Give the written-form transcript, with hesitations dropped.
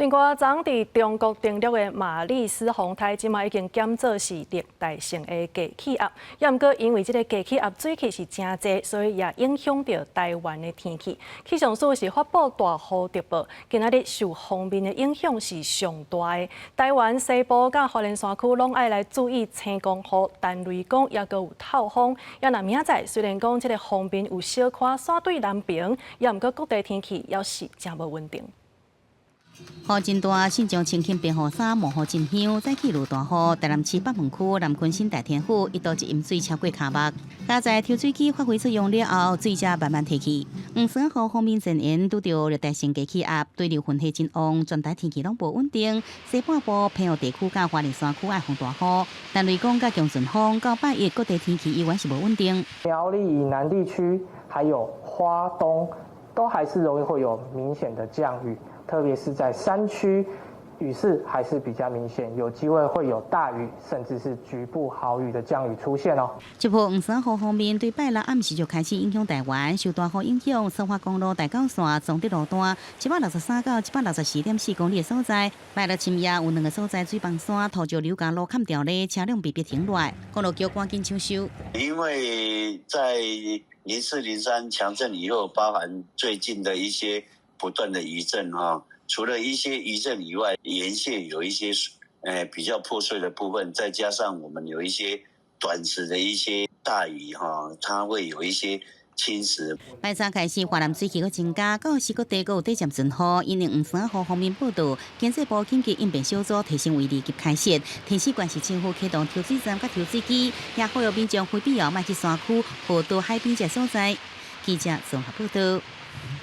另外，昨伫中国登陆的马里斯洪台，即马已经检做是历代性的低气压，也毋过因为即个低气压水汽是真济，所以也影响到台湾的天气。气象署是发布大雨特报，今仔日受锋面的影响是上大的，台湾西部甲花莲山区拢爱来注意青光雨、弹雷公，也阁有透风。也若明仔载虽然讲即个锋面有小可闪对南平，也毋过各地天气也是真无稳定。雨真大，新庄清轻便雨衫，幕雨真香。早起落大雨，台南市北门区南昆新大天府一度一淹水超过脚目。加在抽水机发挥作用了后，水才慢慢提起。黄山雨方面前沿拄到热带性低气压，对流云系真旺，全台天气拢无稳定。西半部偏雨地区甲花莲山区爱风大雨，但雷公甲强阵风到拜一各地天气依然是无稳定。苗栗以南地区还有花东，都还是容易会有明显的降雨。特别是在山区，雨势还是比较明显，有机会会有大雨，甚至是局部豪雨的降雨出现哦。一波黄山雨方面，对拜六暗时就开始影响台湾，受大雨影响，松花公路大高线总的路段163到164.4公里的所在，拜六深夜有2个所在水崩山、土石流甲路砍掉咧，车辆被逼停落来，公路桥赶紧抢修。因为在04、03强震以后，包含最近的一些不断的余震哈，除了一些余震以外，沿线有一些比较破碎的部分，再加上我们有一些短时的一些大雨哈，它会有一些侵蚀。拜三开始，华南水气阁增加，到时各地阁有短暂阵雨。因应黄山雨方面报道，经济部紧急应变小组提升为2级开设，天气关系政府启动抽水站甲抽水机，也呼吁民众非必要莫去山区、河道、海边这所在。记者综合报道。